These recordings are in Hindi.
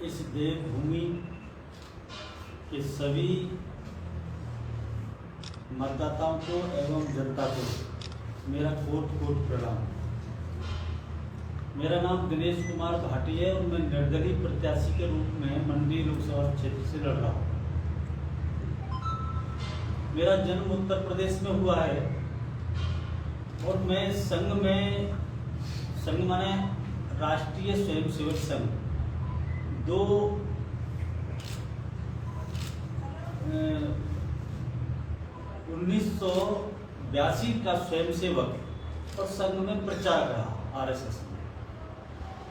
इस देवभूमि के सभी मतदाताओं को एवं जनता को मेरा कोट कोट प्रणाम। मेरा नाम दिनेश कुमार भाटी है और मैं निर्दलीय प्रत्याशी के रूप में मंडी लोकसभा क्षेत्र से लड़ रहा हूँ। मेरा जन्म उत्तर प्रदेश में हुआ है और मैं संघ माने राष्ट्रीय स्वयंसेवक संघ 1982 का स्वयंसेवक और संघ में प्रचारक रहा आरएसएस में।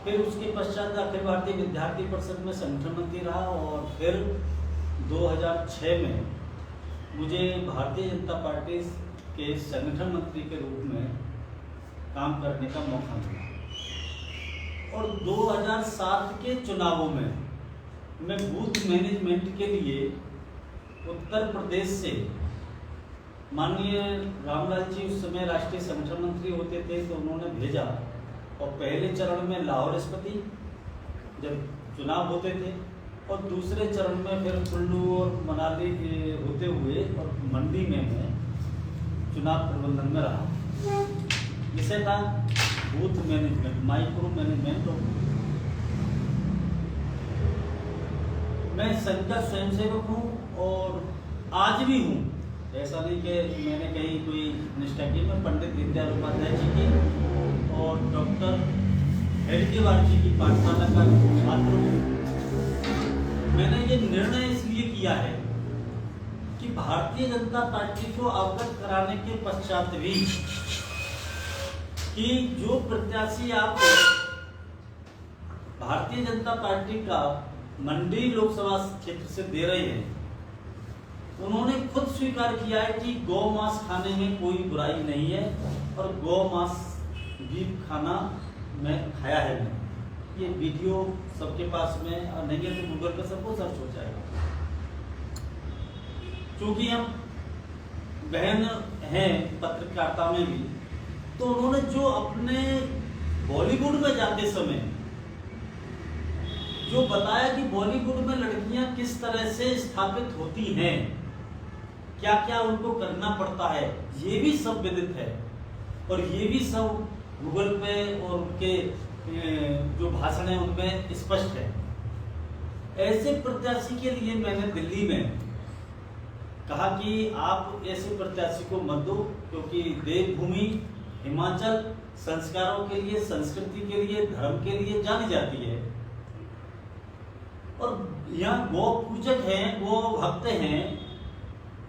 फिर उसके पश्चात अखिल भारतीय विद्यार्थी परिषद में संगठन मंत्री रहा और फिर 2006 में मुझे भारतीय जनता पार्टी के संगठन मंत्री के रूप में काम करने का मौका मिला और 2007 के चुनावों में मैं बूथ मैनेजमेंट के लिए उत्तर प्रदेश से माननीय रामलाल जी उस समय राष्ट्रीय संगठन मंत्री होते थे तो उन्होंने भेजा और पहले चरण में लाहौर स्पीति जब चुनाव होते थे और दूसरे चरण में फिर कुल्लू और मनाली होते हुए और मंडी में मैं चुनाव प्रबंधन में रहा। विषय था बूथ मैनेजमेंट, माइक्रो मैनेजमेंट। मैं संघ का स्वयंसेवक हूँ और आज भी हूँ। ऐसा नहीं कि मैंने कहीं कोई निष्ठा की। मैं पंडित दीनदयाल उपाध्याय जी की और डॉक्टर हेडगेवार जी की पाठशाला का छात्र हूँ। मैंने ये निर्णय इसलिए किया है कि भारतीय जनता पार्टी को अवगत कराने के पश्चात भी कि जो प्रत्याशी आप भारतीय जनता पार्टी का मंडी लोकसभा क्षेत्र से दे रहे हैं, उन्होंने खुद स्वीकार किया है कि गौ मांस खाने में कोई बुराई नहीं है और गौ मांस भी खाना मैं खाया है। मैं ये वीडियो सबके पास में नहीं है तो गूगल पर सबको सर्च हो जाएगा। क्योंकि हम बहन हैं पत्रकारिता में भी, तो उन्होंने जो अपने बॉलीवुड में जाते समय जो बताया कि बॉलीवुड में लड़कियां किस तरह से स्थापित होती हैं, क्या क्या उनको करना पड़ता है, ये भी सब विदित है और ये भी सब गूगल पे और उनके जो भाषण है उनमें स्पष्ट है। ऐसे प्रत्याशी के लिए मैंने दिल्ली में कहा कि आप ऐसे प्रत्याशी को मत दो, क्योंकि देवभूमि हिमाचल संस्कारों के लिए, संस्कृति के लिए, धर्म के लिए जानी जाती है और यहाँ गौ पूजक हैं, गौ भक्त हैं।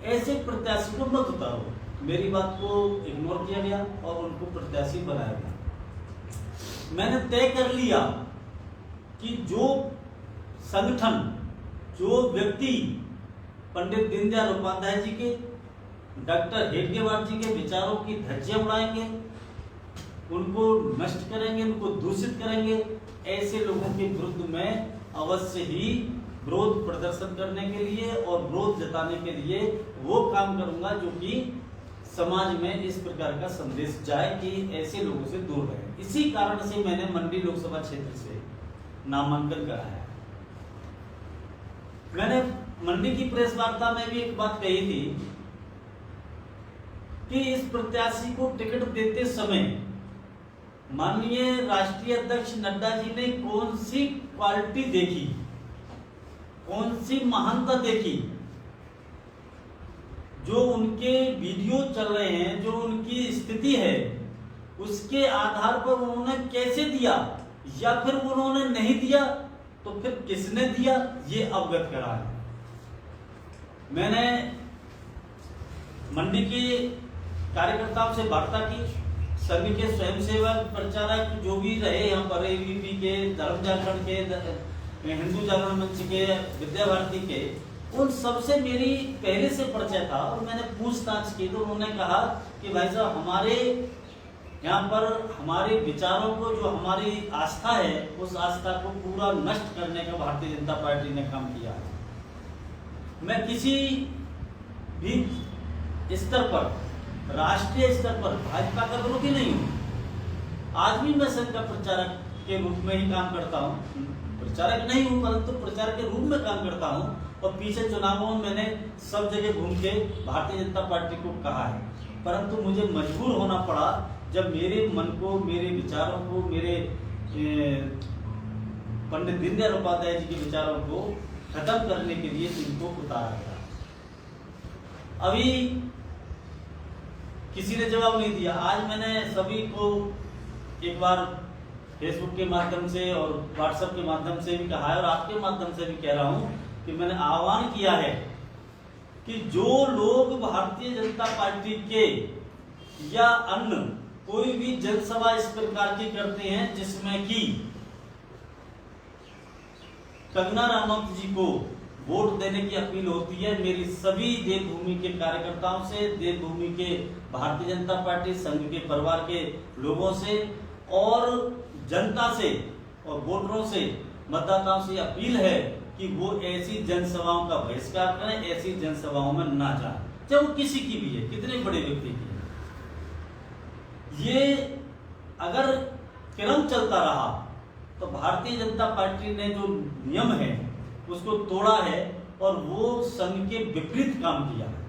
ऐसे प्रत्याशी को मत उतारो। मेरी बात को इग्नोर किया गया और उनको प्रत्याशी बनाया गया। मैंने तय कर लिया कि जो संगठन, जो व्यक्ति पंडित दीनदयाल उपाध्याय जी के, डॉक्टर हेडगेवार जी के विचारों की धज्जियां उड़ाएंगे, उनको नष्ट करेंगे, उनको दूषित करेंगे, ऐसे लोगों के विरुद्ध में अवश्य ही विरोध प्रदर्शन करने के लिए और विरोध जताने के लिए वो काम करूंगा जो कि समाज में इस प्रकार का संदेश जाए कि ऐसे लोगों से दूर रहे। इसी कारण से मैंने मंडी लोकसभा क्षेत्र से नामांकन कराया। मैंने मंडी की प्रेस वार्ता में भी एक बात कही थी कि इस प्रत्याशी को टिकट देते समय माननीय राष्ट्रीय अध्यक्ष नड्डा जी ने कौन सी क्वालिटी देखी, कौन सी महानता देखी, जो उनके वीडियो चल रहे हैं, जो उनकी स्थिति है, उसके आधार पर उन्होंने कैसे दिया या फिर उन्होंने नहीं दिया तो फिर किसने दिया, ये अवगत करा है। मैंने मंडी के कार्यकर्ताओं से वार्ता की, संघ के स्वयंसेवक प्रचारक जो भी रहे यहाँ पर, एबीपी के, धर्म जागरण के, हिंदू जागरण मंच के, विद्या भारती के, उन सबसे मेरी पहले से परिचय था और मैंने पूछताछ की तो उन्होंने कहा कि भाई साहब हमारे यहाँ पर हमारे विचारों को, जो हमारी आस्था है, उस आस्था को पूरा नष्ट करने का भारतीय जनता पार्टी ने काम किया है। मैं किसी भी स्तर पर, राष्ट्रीय स्तर पर भाजपा का विरोधी नहीं हूँ। आज भी मैं संघ का प्रचारक के रूप में ही काम करता हूँ, प्रचारक नहीं हूँ, परंतु प्रचारक के रूप में काम करता हूँ। और पीछे चुनावों में मैंने सब जगह घूम के भारतीय जनता पार्टी को कहा है, परंतु मुझे मजबूर होना पड़ा जब मेरे मन को, मेरे विचारों को, मेरे पंडित दीनदयाल उपाध्याय जी के विचारों को खत्म करने के लिए इनको उतारा गया। अभी किसी ने जवाब नहीं दिया। आज मैंने सभी को एक बार फेसबुक के माध्यम से और व्हाट्सएप के माध्यम से भी कहा है और आपके माध्यम से भी कह रहा हूं कि मैंने आह्वान किया है कि जो लोग भारतीय जनता पार्टी के या अन्य कोई भी जनसभा इस प्रकार की करते हैं जिसमें कि कंगना रनौत जी को वोट देने की अपील होती है, मेरी सभी देवभूमि के कार्यकर्ताओं से, देवभूमि के भारतीय जनता पार्टी संघ के परिवार के लोगों से और जनता से और वोटरों से, मतदाताओं से अपील है कि वो ऐसी जनसभाओं का बहिष्कार करें, ऐसी जनसभाओं में ना जाएं, चाहे वो किसी की भी है, कितने बड़े व्यक्ति की है। ये अगर क्रम चलता रहा तो भारतीय जनता पार्टी ने जो नियम है उसको तोड़ा है और वो संघ के विपरीत काम किया है,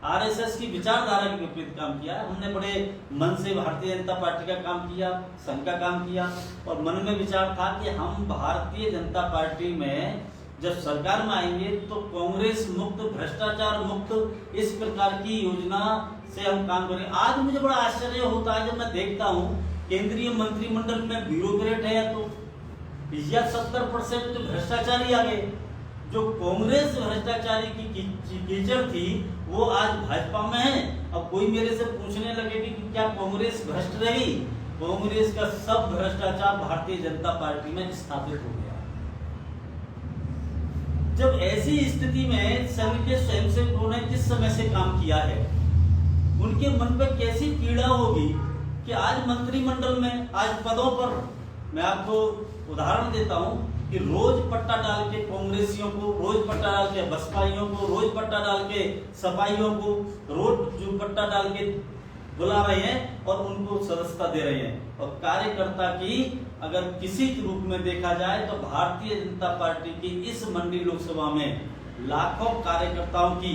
आरएसएस की विचारधारा के विपरीत काम किया है। हमने बड़े मन से भारतीय जनता पार्टी का काम किया, संघ का काम किया और मन में विचार था कि हम भारतीय जनता पार्टी में जब सरकार में आएंगे तो कांग्रेस मुक्त, भ्रष्टाचार मुक्त, इस प्रकार की योजना से हम काम करेंगे। आज मुझे बड़ा आश्चर्य होता है जब मैं देखता हूँ केंद्रीय मंत्रिमंडल में ब्यूरोक्रेट है तो या 70% भ्रष्टाचारी आ गए। जो कांग्रेस भ्रष्टाचारी की कीचड़ थी वो आज भाजपा में है। अब कोई मेरे से पूछने लगे कि क्या कांग्रेस भ्रष्ट रही? कांग्रेस का सब भ्रष्टाचार भारतीय जनता पार्टी में स्थापित हो गया। जब ऐसी स्थिति में संघ के स्वयंसेवकों ने जिस समय से काम किया है उनके मन पर कैसी पीड़ा होगी कि आज मंत्रिमंडल में, आज पदों पर, मैं आपको उदाहरण देता हूं कि रोज पट्टा डाल के कांग्रेसियों को, रोज पट्टा डाल के बसपाइयों को, रोज पट्टा डाल के सपाइयों को, रोज जो पट्टा डाल के बुला रहे हैं और उनको सदस्यता दे रहे हैं। और कार्यकर्ता की अगर किसी रूप में देखा जाए तो भारतीय जनता पार्टी की इस मंडी लोकसभा में लाखों कार्यकर्ताओं की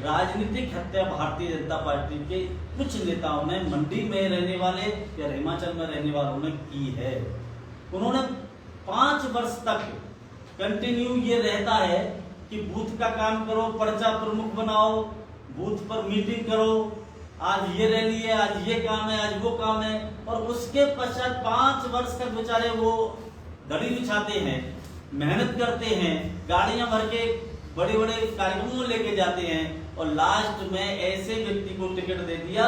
राजनीतिक हत्या भारतीय जनता पार्टी के कुछ नेताओं ने, मंडी में रहने वाले या हिमाचल में रहने वालों ने की है। उन्होंने 5 वर्ष तक कंटिन्यू ये रहता है कि बूथ का काम करो, पर्चा प्रमुख बनाओ, बूथ पर मीटिंग करो, आज ये रैली है, आज ये काम है, आज वो काम है। और उसके पश्चात 5 वर्ष तक बेचारे वो दड़ी बिछाते हैं, मेहनत करते हैं, गाड़ियां भर के बड़े बड़े कार्यक्रमों में लेके जाते हैं और लास्ट में ऐसे व्यक्ति को टिकट दे दिया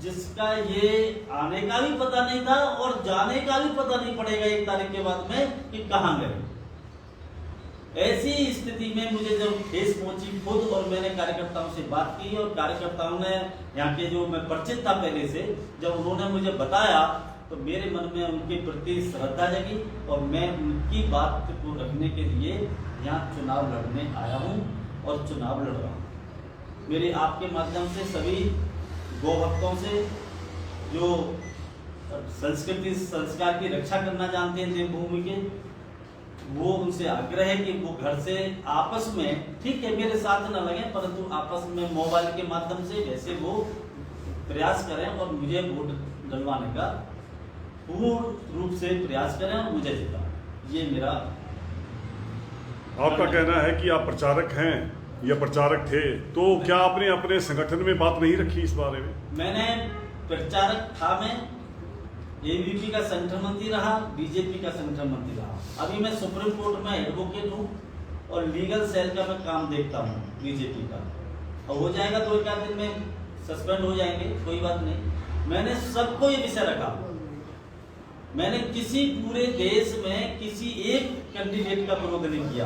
जिसका ये आने का भी पता नहीं था और जाने का भी पता नहीं पड़ेगा 1 तारीख के बाद में कि कहां गए। ऐसी स्थिति में मुझे जब ठेस पहुंची खुद और मैंने कार्यकर्ताओं से बात की और कार्यकर्ताओं ने, यहाँ के जो मैं परिचित था पहले से, जब उन्होंने मुझे बताया तो मेरे मन में उनके प्रति श्रद्धा जगी और मैं उनकी बात को रखने के लिए यहाँ चुनाव लड़ने आया हूँ और चुनाव लड़ रहा हूँ। मेरे आपके माध्यम से सभी गौ भक्तों से जो संस्कृति संस्कार की रक्षा करना जानते हैं देवभूमि के, वो उनसे आग्रह है कि वो घर से आपस में, ठीक है मेरे साथ न लगे, परंतु आपस में मोबाइल के माध्यम से वैसे वो प्रयास करें और मुझे वोट डलवाने का पूर्ण रूप से प्रयास करें और मुझे जिता। ये मेरा आपका कहना है कि आप प्रचारक हैं या प्रचारक थे, तो क्या आपने अपने संगठन में बात नहीं रखी इस बारे में? मैंने प्रचारक था, मैं एबीपी का संगठन मंत्री रहा, बीजेपी का संगठन मंत्री रहा। अभी मैं सुप्रीम कोर्ट में एडवोकेट हूँ और लीगल सेल का मैं काम देखता हूँ बीजेपी का। और हो जाएगा 2-4 दिन में सस्पेंड हो जाएंगे, कोई बात नहीं। मैंने सबको ये विषय रखा। मैंने किसी पूरे देश में किसी एक कैंडिडेट का विरोध नहीं किया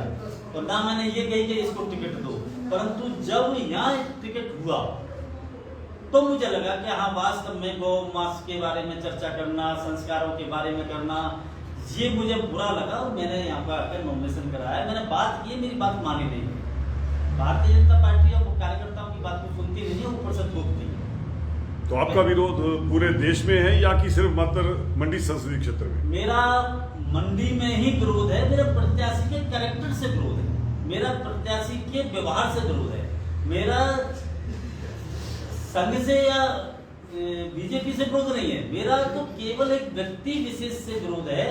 और ना मैंने ये कही कि इसको टिकट दो, परंतु जब यहाँ टिकट हुआ तो मुझे लगा कि हाँ वास्तव में गौ मास के बारे में चर्चा करना, संस्कारों के बारे में करना, ये मुझे बुरा लगा और मैंने यहाँ पर आकर नॉमिनेशन कराया। मैंने बात की, मेरी बात मानी नहीं। भारतीय जनता पार्टी और कार्यकर्ताओं की बात को सुनती नहीं है, ऊपर से थोपती है। तो आपका विरोध पूरे देश में है या कि सिर्फ मात्र मंडी संसदीय क्षेत्र में? मेरा मंडी में ही विरोध है, मेरे प्रत्याशी के कैरेक्टर से विरोध है, मेरा प्रत्याशी के व्यवहार से विरोध है, मेरा संघ से या बीजेपी से विरोध नहीं है, मेरा तो केवल एक व्यक्ति विशेष से विरोध है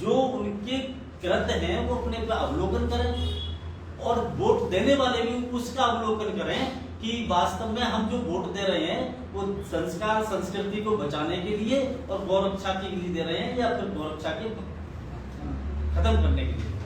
जो उनके कृत्य हैं वो अपने पे अवलोकन करें और वोट देने वाले भी उसका अवलोकन करें कि वास्तव में हम जो वोट दे रहे हैं वो संस्कार संस्कृति को बचाने के लिए और गौरक्षा के लिए दे रहे हैं या फिर गौरक्षा के खत्म करने के लिए।